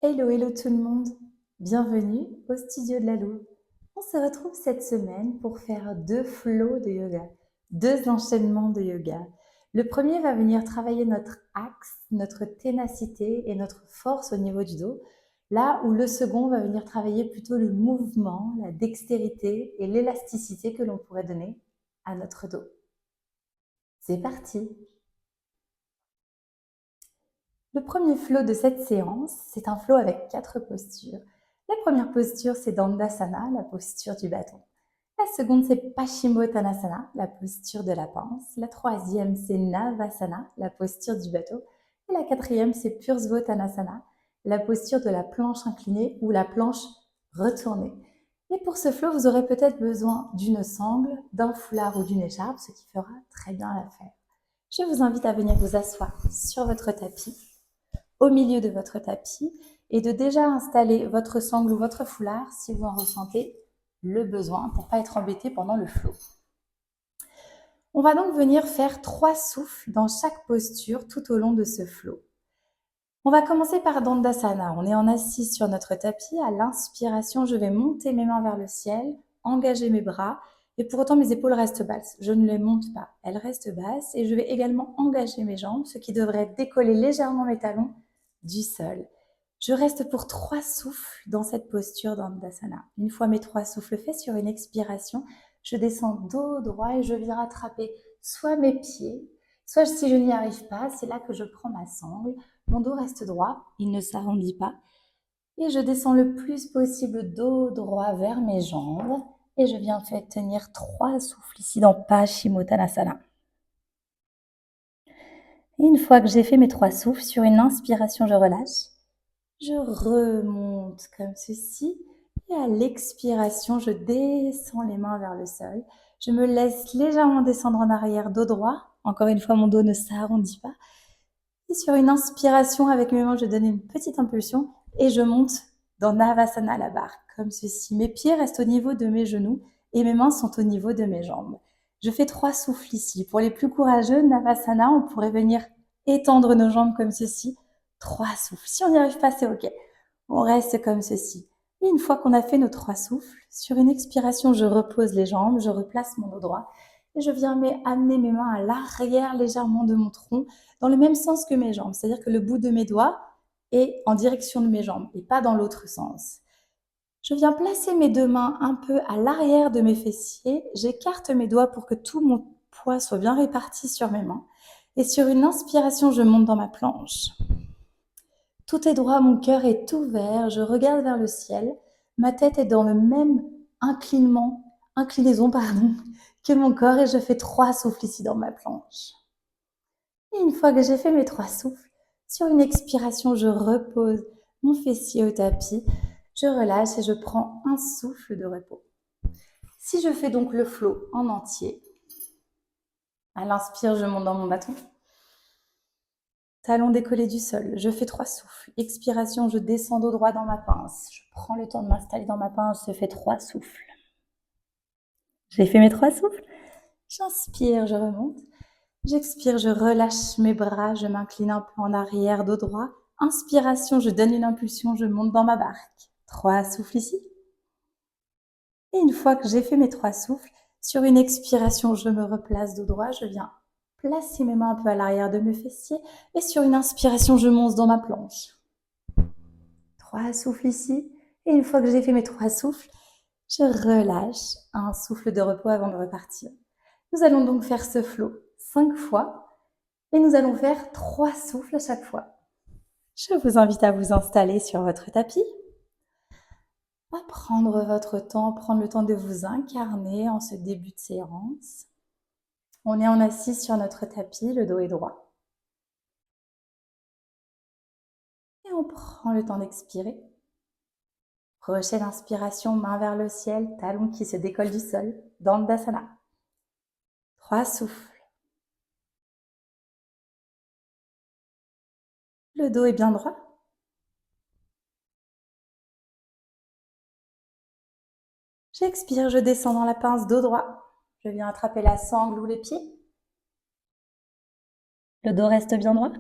Hello, hello tout le monde. Bienvenue au studio de la Louve. On se retrouve cette semaine pour faire 2 flows de yoga, 2 enchaînements de yoga. Le premier va venir travailler notre axe, notre ténacité et notre force au niveau du dos, là où le second va venir travailler plutôt le mouvement, la dextérité et l'élasticité que l'on pourrait donner à notre dos. C'est parti! Le premier flow de cette séance, c'est un flow avec 4 postures. La première posture, c'est Dandasana, la posture du bâton. La seconde, c'est Paschimottanasana, la posture de la pince. La troisième, c'est Navasana, la posture du bateau. Et la quatrième, c'est Pursvottanasana, la posture de la planche inclinée ou la planche retournée. Et pour ce flow, vous aurez peut-être besoin d'une sangle, d'un foulard ou d'une écharpe, ce qui fera très bien l'affaire. Je vous invite à venir vous asseoir sur votre tapis, au milieu de votre tapis, et de déjà installer votre sangle ou votre foulard si vous en ressentez le besoin pour ne pas être embêté pendant le flow. On va donc venir faire 3 souffles dans chaque posture tout au long de ce flow. On va commencer par Dandasana. On est en assis sur notre tapis. À l'inspiration, je vais monter mes mains vers le ciel, engager mes bras, et pour autant mes épaules restent basses. Je ne les monte pas, elles restent basses, et je vais également engager mes jambes, ce qui devrait décoller légèrement mes talons du sol. Je reste pour 3 souffles dans cette posture Dandasana. Une fois mes 3 souffles faits, sur une expiration, je descends dos droit et je viens rattraper soit mes pieds, soit si je n'y arrive pas, c'est là que je prends ma sangle. Mon dos reste droit, il ne s'arrondit pas. Et je descends le plus possible dos droit vers mes jambes. Et je viens faire tenir 3 souffles ici dans Paschimottanasana. Et une fois que j'ai fait mes 3 souffles, sur une inspiration, je relâche. Je remonte comme ceci. Et à l'expiration, je descends les mains vers le sol. Je me laisse légèrement descendre en arrière, dos droit. Encore une fois, mon dos ne s'arrondit pas. Et sur une inspiration, avec mes mains, je donne une petite impulsion et je monte dans Navasana, la barre, comme ceci. Mes pieds restent au niveau de mes genoux et mes mains sont au niveau de mes jambes. Je fais 3 souffles ici. Pour les plus courageux, Navasana, on pourrait venir étendre nos jambes comme ceci. 3 souffles. Si on n'y arrive pas, c'est OK. On reste comme ceci. Et une fois qu'on a fait nos 3 souffles, sur une expiration, je repose les jambes, je replace mon dos droit et je viens amener mes mains à l'arrière légèrement de mon tronc, dans le même sens que mes jambes. C'est-à-dire que le bout de mes doigts est en direction de mes jambes et pas dans l'autre sens. Je viens placer mes 2 mains un peu à l'arrière de mes fessiers. J'écarte mes doigts pour que tout mon poids soit bien réparti sur mes mains. Et sur une inspiration, je monte dans ma planche. Tout est droit, mon cœur est ouvert, je regarde vers le ciel. Ma tête est dans le même inclinaison que mon corps et je fais 3 souffles ici dans ma planche. Et une fois que j'ai fait mes 3 souffles, sur une expiration, je repose mon fessier au tapis, je relâche et je prends un souffle de repos. Si je fais donc le flow en entier, à l'inspire, je monte dans mon bâton. Talons décollés du sol, je fais 3 souffles. Expiration, je descends dos droit dans ma pince. Je prends le temps de m'installer dans ma pince, je fais 3 souffles. J'ai fait mes 3 souffles. J'inspire, je remonte. J'expire, je relâche mes bras, je m'incline un peu en arrière, dos droit. Inspiration, je donne une impulsion, je monte dans ma barque. 3 souffles ici. Et une fois que j'ai fait mes 3 souffles, sur une expiration, je me replace dos droit, je viens placer mes mains un peu à l'arrière de mes fessiers. Et sur une inspiration, je monte dans ma planche. 3 souffles ici. Et une fois que j'ai fait mes 3 souffles, je relâche un souffle de repos avant de repartir. Nous allons donc faire ce flow 5 fois et nous allons faire 3 souffles à chaque fois. Je vous invite à vous installer sur votre tapis, à prendre votre temps, prendre le temps de vous incarner en ce début de séance. On est en assis sur notre tapis, le dos est droit. Et on prend le temps d'expirer. Prochaine inspiration, main vers le ciel, talons qui se décollent du sol, Dandasana. 3 souffles. Le dos est bien droit. J'expire, je descends dans la pince, dos droit. Je viens attraper la sangle ou les pieds. Le dos reste bien droit.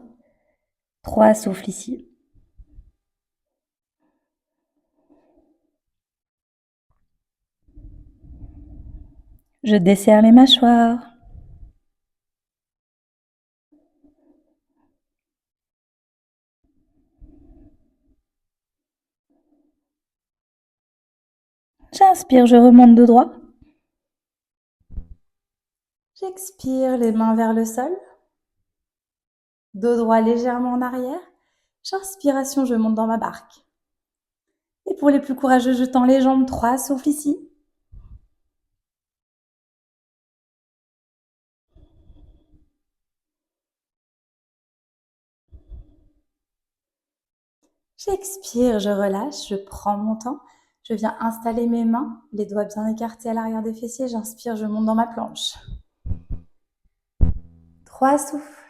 3 souffles ici. Je desserre les mâchoires. J'inspire, je remonte dos droit. J'expire, les mains vers le sol. Dos droit légèrement en arrière. J'inspiration, je monte dans ma barque. Et pour les plus courageux, je tends les jambes. 3, souffle ici. J'expire, je relâche, je prends mon temps. Je viens installer mes mains, les doigts bien écartés à l'arrière des fessiers. J'inspire, je monte dans ma planche. 3, souffle.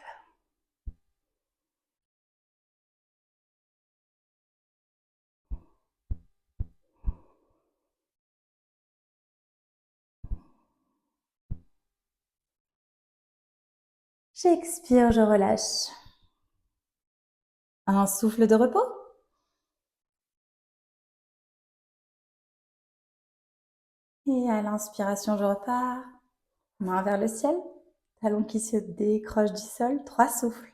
J'expire, je relâche. Un souffle de repos. Et à l'inspiration, je repars. Main vers le ciel. Talons qui se décrochent du sol. 3, souffles.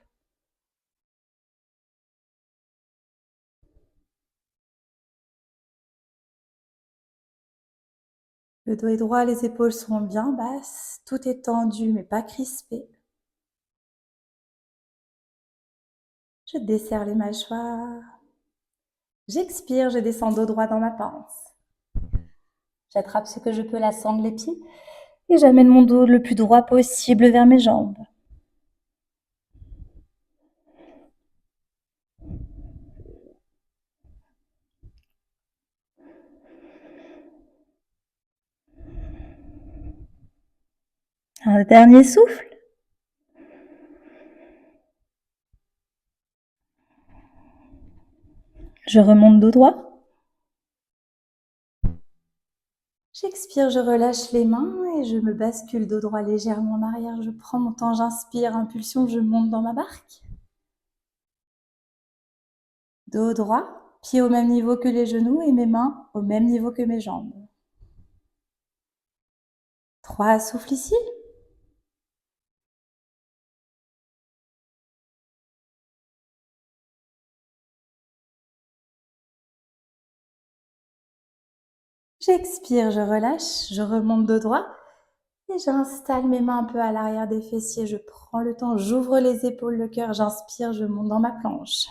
Le dos est droit, les épaules sont bien basses. Tout est tendu mais pas crispé. Je desserre les mâchoires. J'expire, je descends dos droit dans ma pince. J'attrape ce que je peux, la sangle, les pieds. Et j'amène mon dos le plus droit possible vers mes jambes. Un dernier souffle. Je remonte dos droit. J'expire, je relâche les mains et je me bascule dos droit légèrement en arrière. Je prends mon temps, j'inspire, impulsion, je monte dans ma barque. Dos droit, pieds au même niveau que les genoux et mes mains au même niveau que mes jambes. 3, souffle ici. J'expire, je relâche, je remonte dos droit et j'installe mes mains un peu à l'arrière des fessiers. Je prends le temps, j'ouvre les épaules, le cœur, j'inspire, je monte dans ma planche.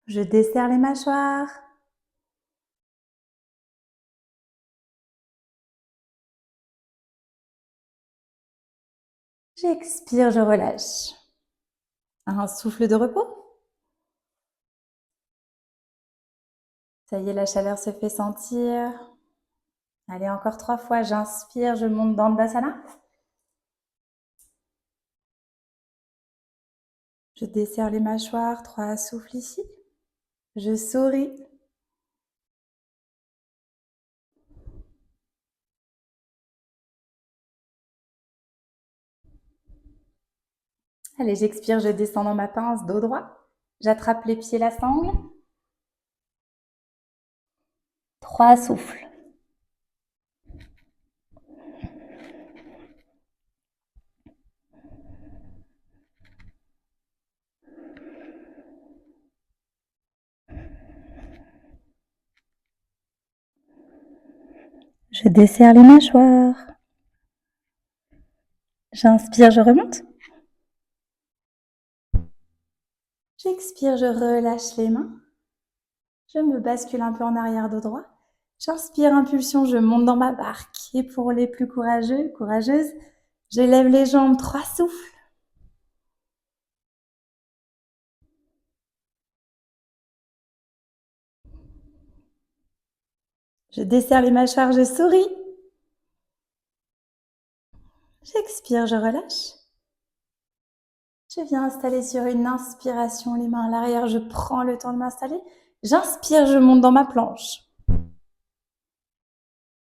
Je desserre les mâchoires. J'expire, je relâche. Un souffle de repos. Ça y est, la chaleur se fait sentir. Allez, encore 3 fois. J'inspire, je monte dans Dandasana. Je desserre les mâchoires. 3, souffle ici. Je souris. Allez, j'expire, je descends dans ma pince, dos droit. J'attrape les pieds, la sangle. 3, souffle. Je desserre les mâchoires. J'inspire, je remonte. J'expire, je relâche les mains. Je me bascule un peu en arrière, dos droit. J'inspire, impulsion, je monte dans ma barque. Et pour les plus courageux, courageuses, je lève les jambes, 3, souffles. Je desserre les mâchoires, je souris. J'expire, je relâche. Je viens installer sur une inspiration, les mains à l'arrière, je prends le temps de m'installer. J'inspire, je monte dans ma planche.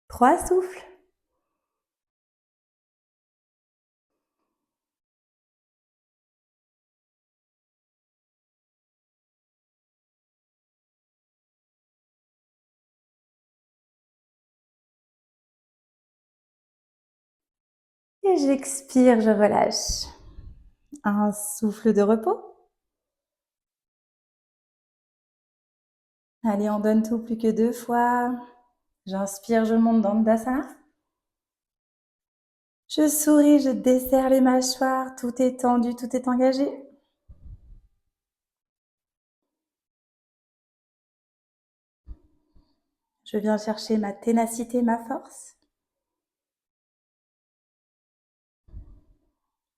3, souffles. Et j'expire, je relâche. Un souffle de repos. Allez, on donne tout plus que 2 fois. J'inspire, je monte dans Dandasana. Je souris, je desserre les mâchoires, tout est tendu, tout est engagé. Je viens chercher ma ténacité, ma force.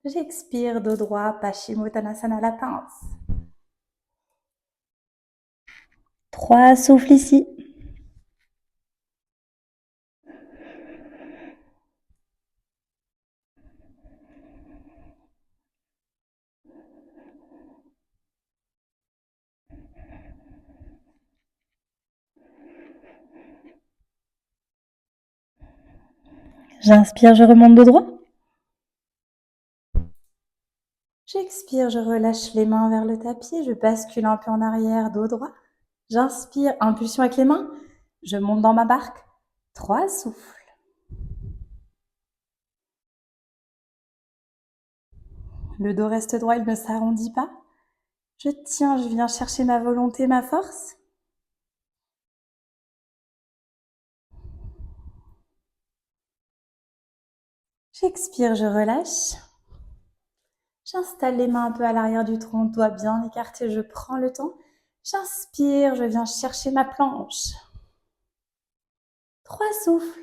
J'expire, dos droit, Paschimottanasana, la pince. 3 souffles ici. J'inspire, je remonte dos droit. J'expire, je relâche les mains vers le tapis, je bascule un peu en arrière, dos droit. J'inspire, impulsion avec les mains, je monte dans ma barque. 3 souffles. Le dos reste droit, il ne s'arrondit pas. Je tiens, je viens chercher ma volonté, ma force. J'expire, je relâche. J'installe les mains un peu à l'arrière du tronc, doigts bien écartés, je prends le temps. J'inspire, je viens chercher ma planche. 3 souffles.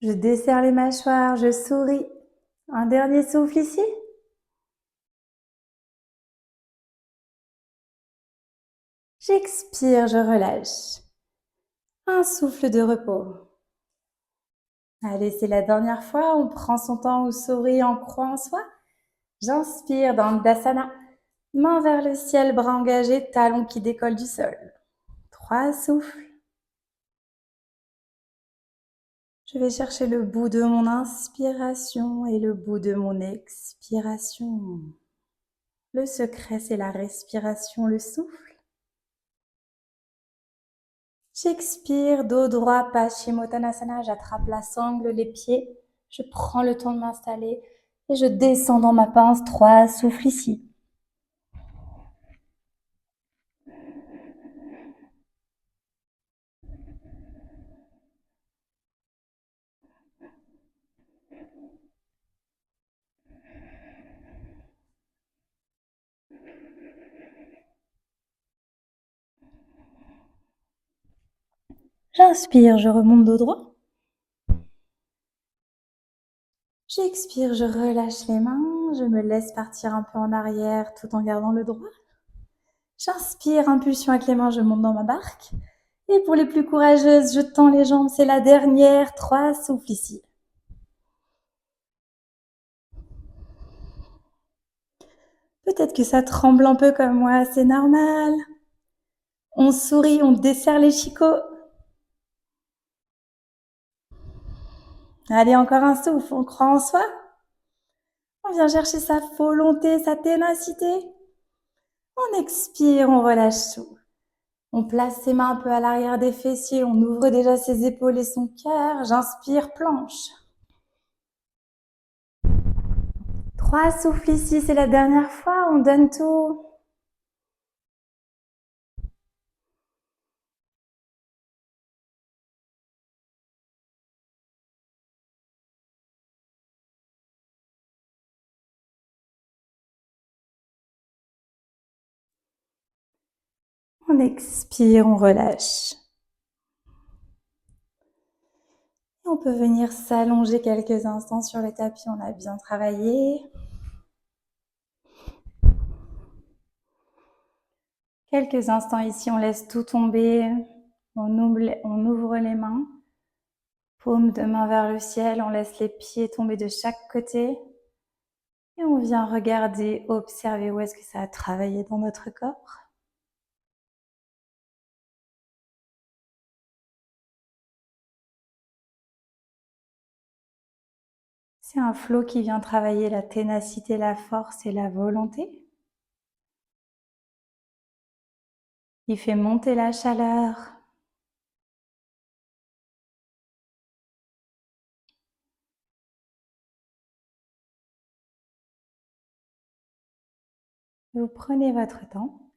Je desserre les mâchoires, je souris. Un dernier souffle ici. J'expire, je relâche. Un souffle de repos. Allez, c'est la dernière fois, on prend son temps, on sourit, on croit en soi. J'inspire dans le Dasana. Main vers le ciel, bras engagés, talons qui décollent du sol. 3 souffles. Je vais chercher le bout de mon inspiration et le bout de mon expiration. Le secret, c'est la respiration, le souffle. J'expire, dos droit, Paschimottanasana, j'attrape la sangle, les pieds. Je prends le temps de m'installer et je descends dans ma pince. 3 souffles ici. J'inspire, je remonte dos droit. J'expire, je relâche les mains, je me laisse partir un peu en arrière tout en gardant le droit. J'inspire, impulsion avec les mains, je monte dans ma barque. Et pour les plus courageuses, je tends les jambes, c'est la dernière. 3 souffles ici. Peut-être que ça tremble un peu comme moi, c'est normal. On sourit, on desserre les chicots. Allez, encore un souffle, on croit en soi. On vient chercher sa volonté, sa ténacité. On expire, on relâche tout. On place ses mains un peu à l'arrière des fessiers, on ouvre déjà ses épaules et son cœur. J'inspire, planche. 3 souffles ici, c'est la dernière fois, on donne tout. On expire, on relâche. Et on peut venir s'allonger quelques instants sur le tapis, on a bien travaillé. Quelques instants ici, on laisse tout tomber, on ouvre les mains, paume de main vers le ciel, on laisse les pieds tomber de chaque côté et on vient regarder, observer où est-ce que ça a travaillé dans notre corps. C'est un flow qui vient travailler la ténacité, la force et la volonté. Il fait monter la chaleur. Vous prenez votre temps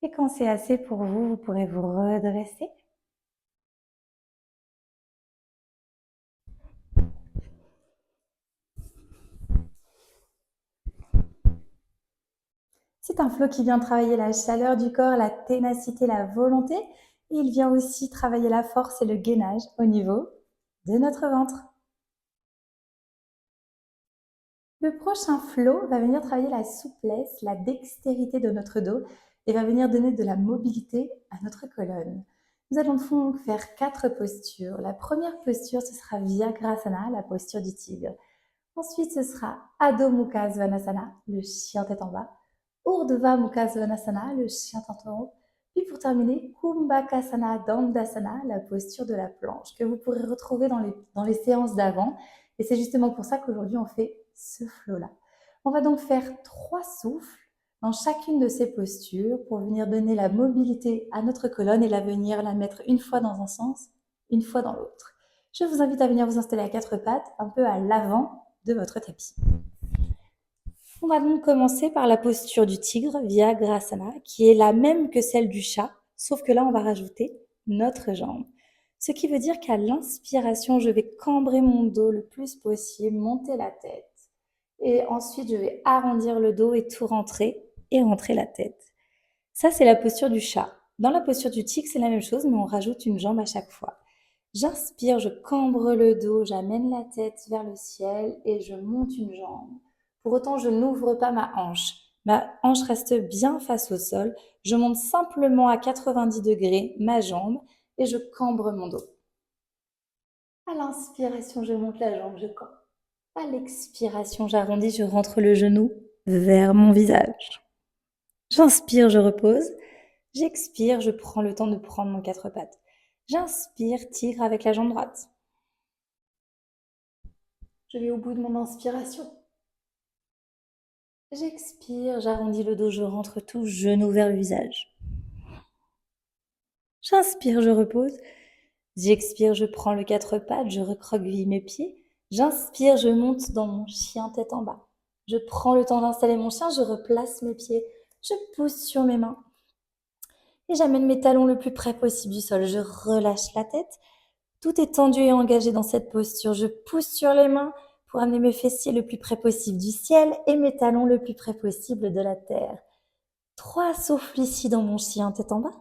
et quand c'est assez pour vous, vous pourrez vous redresser. C'est un flow qui vient travailler la chaleur du corps, la ténacité, la volonté. Et il vient aussi travailler la force et le gainage au niveau de notre ventre. Le prochain flow va venir travailler la souplesse, la dextérité de notre dos et va venir donner de la mobilité à notre colonne. Nous allons donc faire 4 postures. La première posture, ce sera Vyagrasana, la posture du tigre. Ensuite, ce sera Adho Mukha Svanasana, le chien tête en bas. Urdhva Mukha Svanasana, le chien tête en haut. Puis pour terminer, Kumbhakasana Dandasana, la posture de la planche, que vous pourrez retrouver dans les séances d'avant. Et c'est justement pour ça qu'aujourd'hui, on fait ce flow-là. On va donc faire 3 souffles dans chacune de ces postures pour venir donner la mobilité à notre colonne et la venir la mettre une fois dans un sens, une fois dans l'autre. Je vous invite à venir vous installer à 4 pattes, un peu à l'avant de votre tapis. On va donc commencer par la posture du tigre, Vyagrasana, qui est la même que celle du chat, sauf que là, on va rajouter notre jambe. Ce qui veut dire qu'à l'inspiration, je vais cambrer mon dos le plus possible, monter la tête. Et ensuite, je vais arrondir le dos et tout rentrer, et rentrer la tête. Ça, c'est la posture du chat. Dans la posture du tigre, c'est la même chose, mais on rajoute une jambe à chaque fois. J'inspire, je cambre le dos, j'amène la tête vers le ciel et je monte une jambe. Pour autant, je n'ouvre pas ma hanche. Ma hanche reste bien face au sol. Je monte simplement à 90 degrés ma jambe et je cambre mon dos. À l'inspiration, je monte la jambe, je cambre. À l'expiration, j'arrondis, je rentre le genou vers mon visage. J'inspire, je repose. J'expire, je prends le temps de prendre mon 4 pattes. J'inspire, tigre avec la jambe droite. Je vais au bout de mon inspiration. J'expire, j'arrondis le dos, je rentre tout, genou vers le visage. J'inspire, je repose. J'expire, je prends le 4 pattes, je recroqueville mes pieds. J'inspire, je monte dans mon chien tête en bas. Je prends le temps d'installer mon chien, je replace mes pieds. Je pousse sur mes mains. Et j'amène mes talons le plus près possible du sol. Je relâche la tête. Tout est tendu et engagé dans cette posture. Je pousse sur les mains pour amener mes fessiers le plus près possible du ciel et mes talons le plus près possible de la terre. 3 souffles ici dans mon chien tête en bas.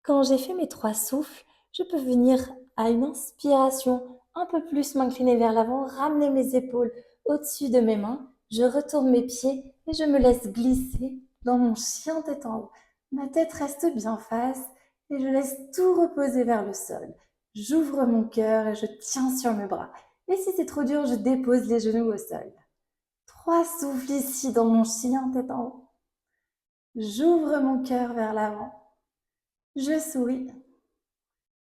Quand j'ai fait mes 3 souffles, je peux venir à une inspiration, un peu plus m'incliner vers l'avant, ramener mes épaules au-dessus de mes mains. Je retourne mes pieds et je me laisse glisser dans mon chien tête en haut. Ma tête reste bien face et je laisse tout reposer vers le sol. J'ouvre mon cœur et je tiens sur mes bras. Et si c'est trop dur, je dépose les genoux au sol. 3 souffles ici dans mon chien tête en haut. J'ouvre mon cœur vers l'avant. Je souris.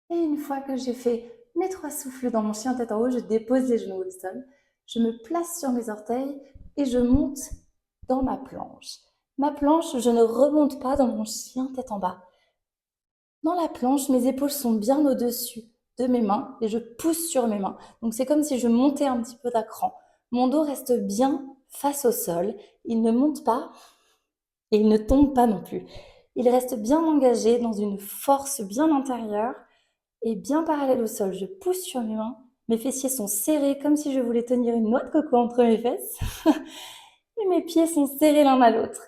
Et une fois que j'ai fait mes 3 souffles dans mon chien tête en haut, je dépose les genoux au sol. Je me place sur mes orteils et je monte dans ma planche. Ma planche, je ne remonte pas dans mon chien tête en bas. Dans la planche, mes épaules sont bien au-dessus de mes mains et je pousse sur mes mains. Donc c'est comme si je montais un petit peu d'un cran. Mon dos reste bien face au sol. Il ne monte pas et il ne tombe pas non plus. Il reste bien engagé dans une force bien intérieure et bien parallèle au sol. Je pousse sur mes mains. Mes fessiers sont serrés comme si je voulais tenir une noix de coco entre mes fesses. Et mes pieds sont serrés l'un à l'autre.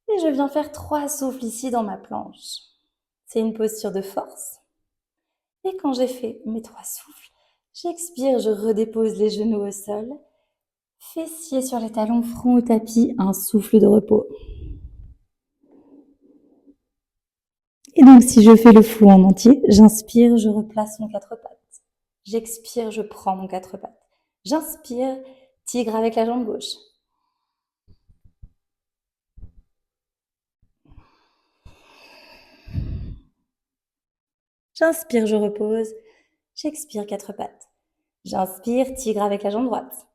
Et je viens faire 3 souffles ici dans ma planche. C'est une posture de force. Et quand j'ai fait mes 3 souffles, j'expire, je redépose les genoux au sol. Fessiers sur les talons, front au tapis, un souffle de repos. Et donc si je fais le flou en entier, j'inspire, je replace mon 4 pattes. J'expire, je prends mon 4 pattes. J'inspire, tigre avec la jambe gauche. J'inspire, je repose. J'expire, 4 pattes. J'inspire, tigre avec la jambe droite.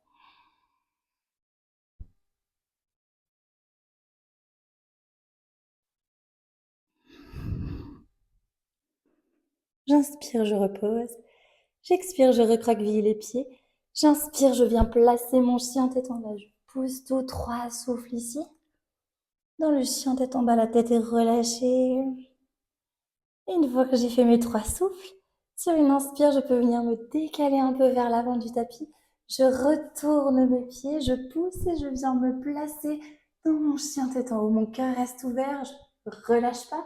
J'inspire, je repose. J'expire, je recroqueville les pieds. J'inspire, je viens placer mon chien tête en bas. Je pousse tout, 3 souffles ici. Dans le chien tête en bas, la tête est relâchée. Et une fois que j'ai fait mes 3 souffles, sur une inspire, je peux venir me décaler un peu vers l'avant du tapis. Je retourne mes pieds, je pousse et je viens me placer dans mon chien tête en haut. Mon cœur reste ouvert, je relâche pas.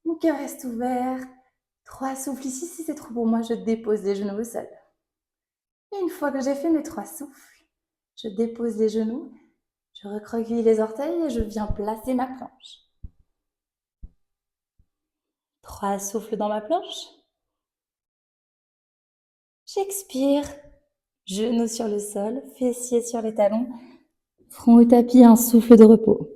Mon cœur reste ouvert. 3 souffles ici, si c'est trop pour moi, je dépose les genoux au sol. Et une fois que j'ai fait mes 3 souffles, je dépose les genoux, je recroqueville les orteils et je viens placer ma planche. 3 souffles dans ma planche. J'expire, genoux sur le sol, fessiers sur les talons, front au tapis, un souffle de repos.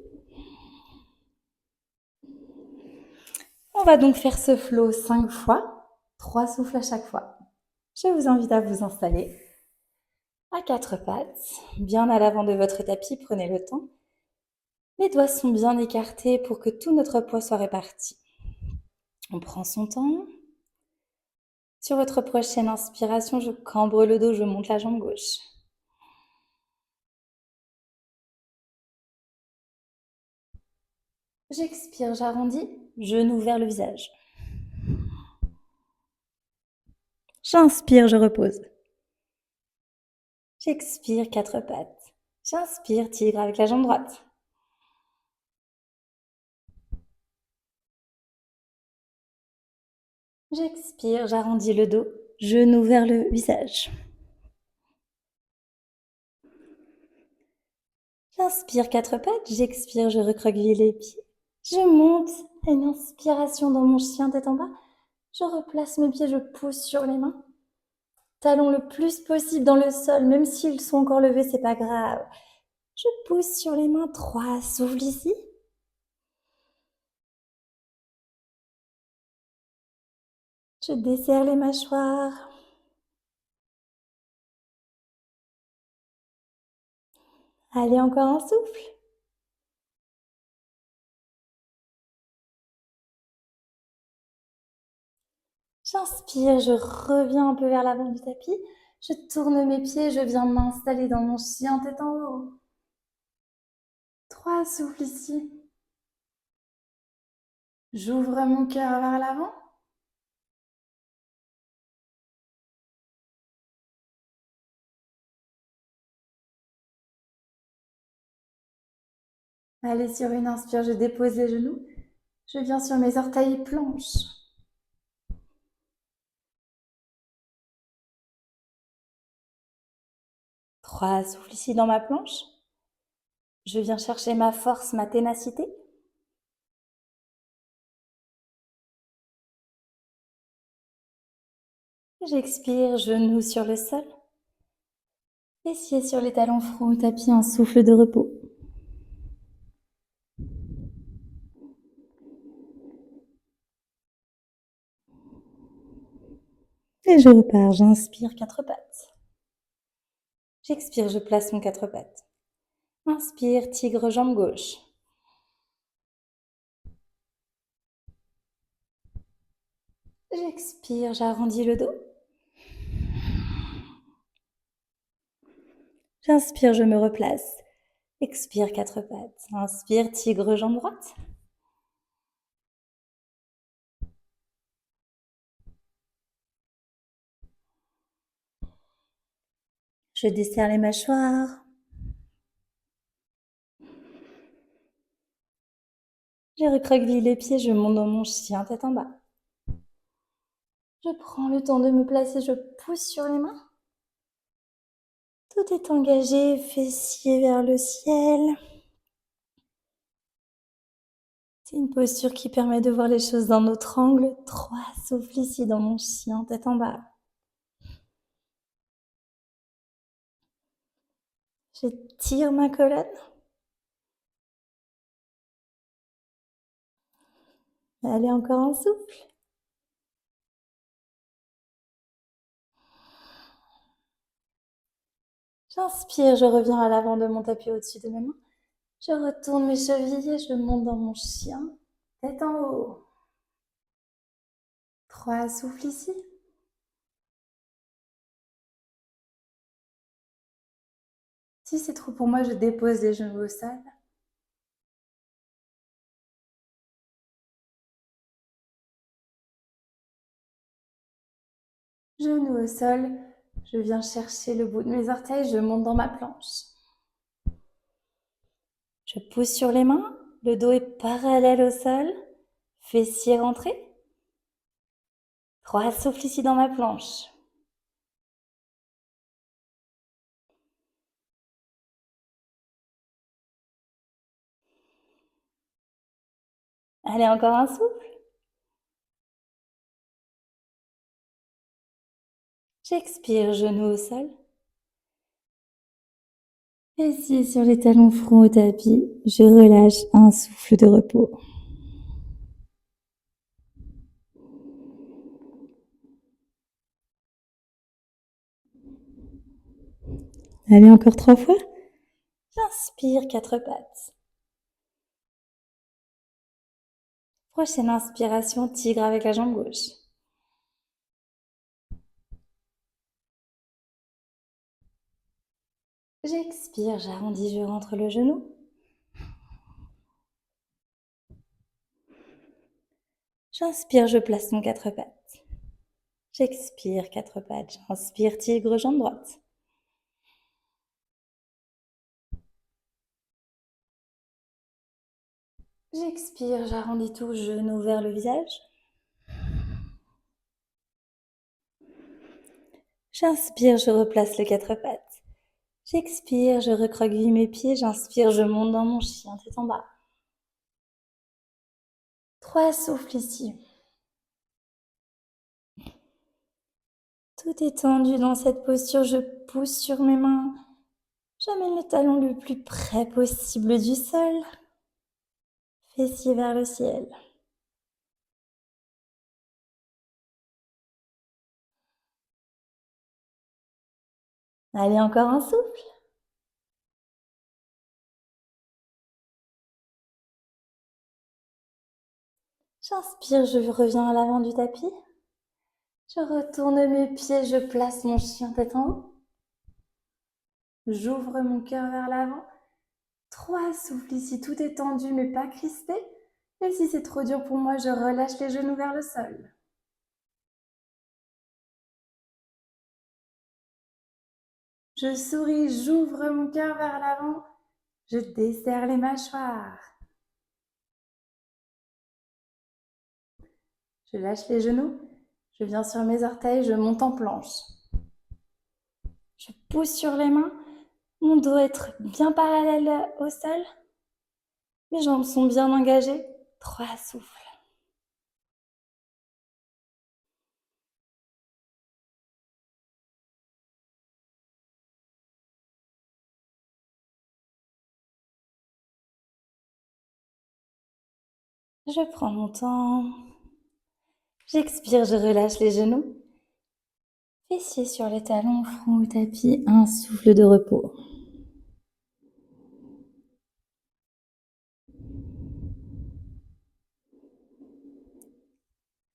On va donc faire ce flow 5 fois, 3 souffles à chaque fois. Je vous invite à vous installer à 4 pattes, bien à l'avant de votre tapis, prenez le temps. Les doigts sont bien écartés pour que tout notre poids soit réparti. On prend son temps. Sur votre prochaine inspiration, je cambre le dos, je monte la jambe gauche. J'expire, j'arrondis, genou vers le visage. J'inspire, je repose. J'expire, 4 pattes. J'inspire, tigre avec la jambe droite. J'expire, j'arrondis le dos, genou vers le visage. J'inspire, 4 pattes. J'expire, je recroqueville les pieds. Je monte, une inspiration dans mon chien tête en bas. Je replace mes pieds, je pousse sur les mains. Talons le plus possible dans le sol, même s'ils sont encore levés, c'est pas grave. Je pousse sur les mains, 3 souffles ici. Je desserre les mâchoires. Allez, encore un souffle. J'inspire, je reviens un peu vers l'avant du tapis. Je tourne mes pieds, je viens m'installer dans mon chien tête en haut. 3 souffles ici. J'ouvre mon cœur vers l'avant. Allez, sur une inspire, je dépose les genoux. Je viens sur mes orteils planche. Trois souffles ici dans ma planche. Je viens chercher ma force, ma ténacité. J'expire, genoux sur le sol. Fessiers sur les talons, front au tapis, un souffle de repos. Et je repars, j'inspire, 4 pattes. J'expire, je place mon 4 pattes. Inspire, tigre, jambe gauche. J'expire, j'arrondis le dos. J'inspire, je me replace. Expire, 4 pattes. Inspire, tigre, jambe droite. Je desserre les mâchoires. Je recroqueville les pieds, je monte dans mon chien tête en bas. Je prends le temps de me placer, je pousse sur les mains. Tout est engagé, fessiers vers le ciel. C'est une posture qui permet de voir les choses d'un autre angle. 3 souffles ici dans mon chien tête en bas. Je tire ma colonne. Allez, encore un souffle. J'inspire, je reviens à l'avant de mon tapis au-dessus de mes mains. Je retourne mes chevilles et je monte dans mon chien, tête en haut. 3, souffle ici. Si c'est trop pour moi, je dépose les genoux au sol. Genoux au sol, je viens chercher le bout de mes orteils, je monte dans ma planche. Je pousse sur les mains, le dos est parallèle au sol, fessiers rentrés. 3, souffle ici dans ma planche. Allez, encore un souffle. J'expire, genoux au sol. Assis sur les talons front au tapis, je relâche un souffle de repos. Allez, encore 3 fois. J'inspire, 4 pattes. Prochaine inspiration, tigre avec la jambe gauche. J'expire, j'arrondis, je rentre le genou. J'inspire, je place mon 4 pattes. J'expire, 4 pattes. J'inspire, tigre, jambe droite. J'expire, j'arrondis tout, genou vers le visage. J'inspire, je replace les 4 pattes. J'expire, je recroqueville mes pieds. J'inspire, je monte dans mon chien, tête en bas. 3, souffle ici. Tout est tendu dans cette posture, je pousse sur mes mains. J'amène le talon le plus près possible du sol. Fessiers vers le ciel. Allez, encore un souffle. J'inspire, je reviens à l'avant du tapis. Je retourne mes pieds, je place mon chien tête en haut. J'ouvre mon cœur vers l'avant. 3, souffle ici, tout est tendu mais pas crispé. Et si c'est trop dur pour moi, je relâche les genoux vers le sol. Je souris, j'ouvre mon cœur vers l'avant. Je desserre les mâchoires. Je lâche les genoux. Je viens sur mes orteils, je monte en planche. Je pousse sur les mains. Mon dos est bien parallèle au sol. Mes jambes sont bien engagées. 3, souffle. Je prends mon temps. J'expire, je relâche les genoux. Fessiers sur les talons, front au tapis, un souffle de repos.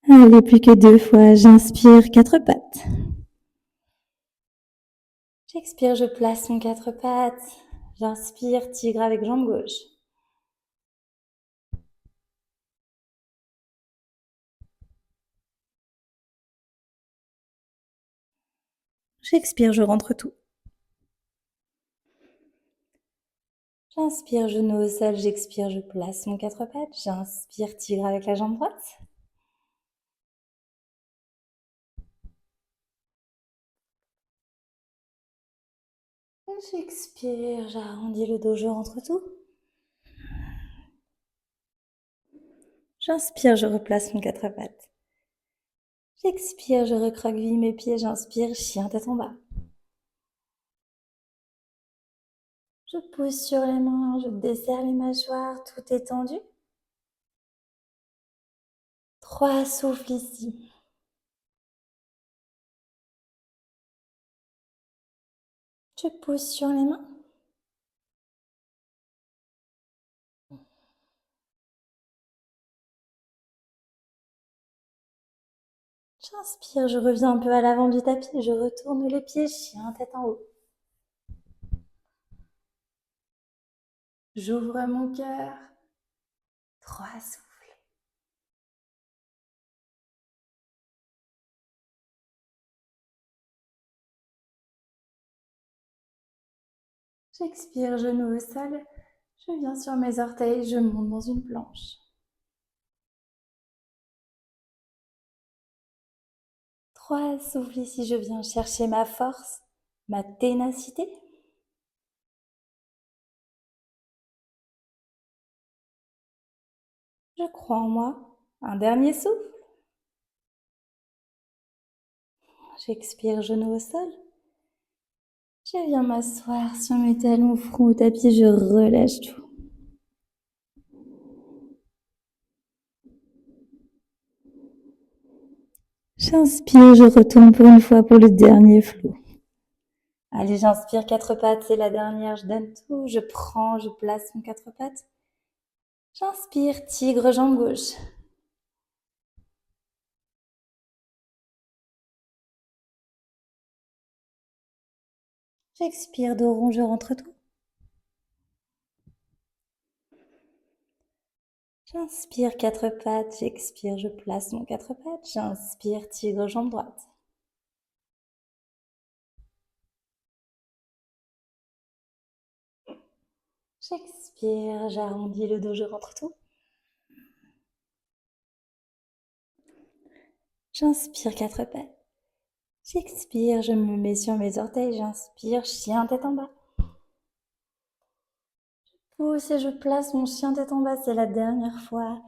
Allez, plus que 2 fois. J'inspire, 4 pattes. J'expire, je place mon 4 pattes. J'inspire, tigre avec jambe gauche. J'expire, je rentre tout. J'inspire, genou au sol, j'expire, je place mon 4 pattes. J'inspire, tigre avec la jambe droite. J'expire, j'arrondis le dos, je rentre tout. J'inspire, je replace mon 4 pattes. J'expire, je recroqueville mes pieds, j'inspire, chien tête en bas. Je pousse sur les mains, je desserre les mâchoires, tout est tendu. 3, souffle ici. Je pose sur les mains. J'inspire, je reviens un peu à l'avant du tapis, je retourne les pieds, chien tête en haut. J'ouvre mon cœur. 3 souffles. J'expire, genou au sol. Je viens sur mes orteils, je monte dans une planche. 3 souffles ici, je viens chercher ma force, ma ténacité. Je crois en moi. Un dernier souffle. J'expire, genou au sol. Je viens m'asseoir sur mes talons, front au tapis, je relâche tout. J'inspire, je retourne pour une fois pour le dernier flot. Allez, j'inspire 4 pattes, c'est la dernière, je donne tout, je prends, je place mon 4 pattes. J'inspire, tigre, jambe gauche. J'expire, dos rond, je rentre tout. J'inspire, 4 pattes, j'expire, je place mon 4 pattes. J'inspire, tigre, jambe droite. J'expire, j'arrondis le dos, je rentre tout. J'inspire, 4 pattes. J'expire, je me mets sur mes orteils. J'inspire, chien tête en bas. Pousse et je place mon chien tête en bas, c'est la dernière fois.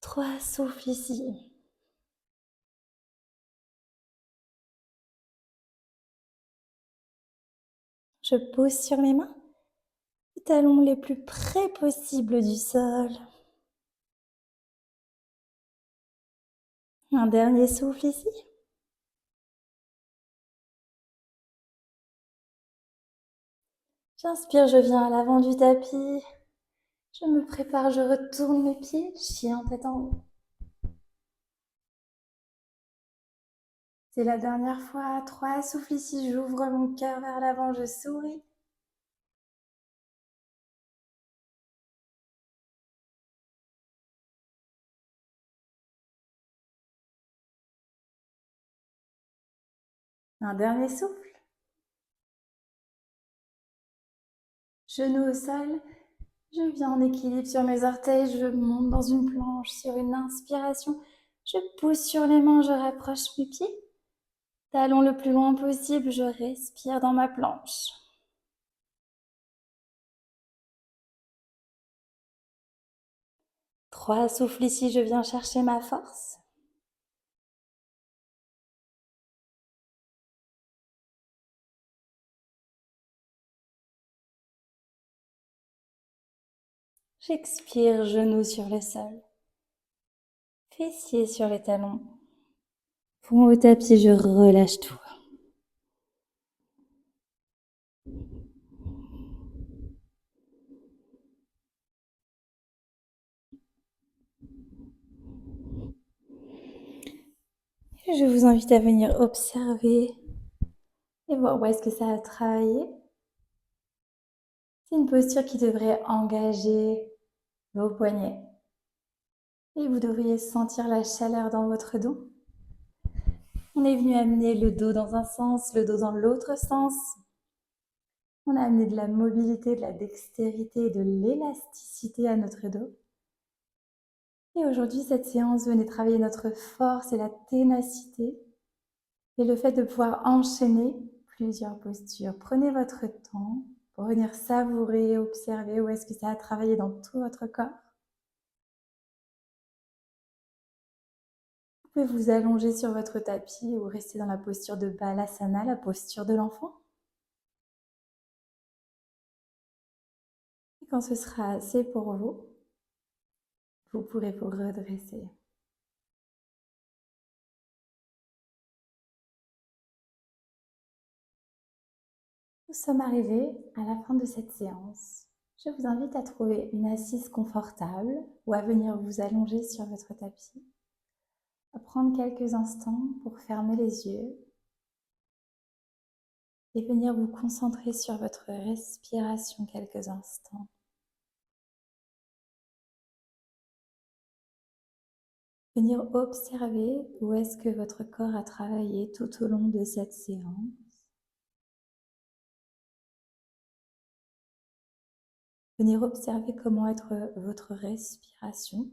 3 souffles ici. Je pose sur mes mains, les talons les plus près possible du sol. Un dernier souffle ici. J'inspire, je viens à l'avant du tapis. Je me prépare, je retourne mes pieds, chien tête en haut. C'est la dernière fois. 3 souffles ici, j'ouvre mon cœur vers l'avant, je souris. Un dernier souffle. Genou au sol. Je viens en équilibre sur mes orteils, je monte dans une planche sur une inspiration. Je pousse sur les mains, je rapproche mes pieds. Talons le plus loin possible, je respire dans ma planche. 3 souffles ici, je viens chercher ma force. J'expire, genoux sur le sol. Fessiers sur les talons. Front au tapis, je relâche tout. Je vous invite à venir observer et voir où est-ce que ça a travaillé. C'est une posture qui devrait engager vos poignets. Et vous devriez sentir la chaleur dans votre dos. On est venu amener le dos dans un sens, le dos dans l'autre sens. On a amené de la mobilité, de la dextérité et de l'élasticité à notre dos. Et aujourd'hui, cette séance, venez travailler notre force et la ténacité et le fait de pouvoir enchaîner plusieurs postures. Prenez votre temps pour venir savourer, observer où est-ce que ça a travaillé dans tout votre corps. Vous pouvez vous allonger sur votre tapis ou rester dans la posture de Balasana, la posture de l'enfant. Et quand ce sera assez pour vous, vous pourrez vous redresser. Vous sommes arrivés à la fin de cette séance. Je vous invite à trouver une assise confortable ou à venir vous allonger sur votre tapis. À prendre quelques instants pour fermer les yeux et venir vous concentrer sur votre respiration quelques instants. Venir observer où est-ce que votre corps a travaillé tout au long de cette séance. Venir observer comment être votre respiration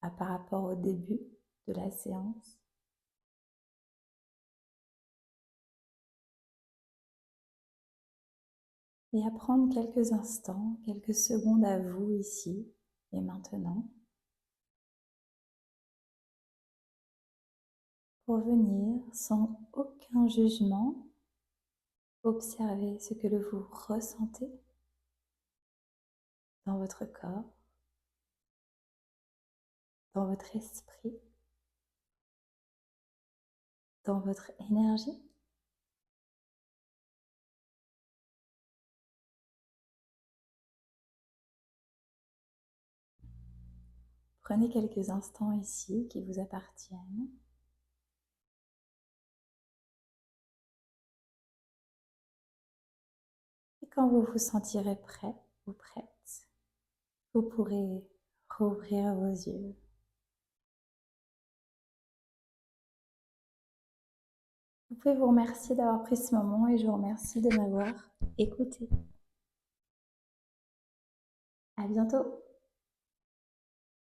par rapport au début de la séance. Et à prendre quelques instants, quelques secondes à vous ici et maintenant pour venir sans aucun jugement observer ce que vous ressentez dans votre corps, dans votre esprit, dans votre énergie. Prenez quelques instants ici qui vous appartiennent. Et quand vous vous sentirez prêt ou prête, vous pourrez rouvrir vos yeux. Vous pouvez vous remercier d'avoir pris ce moment et je vous remercie de m'avoir écouté. À bientôt.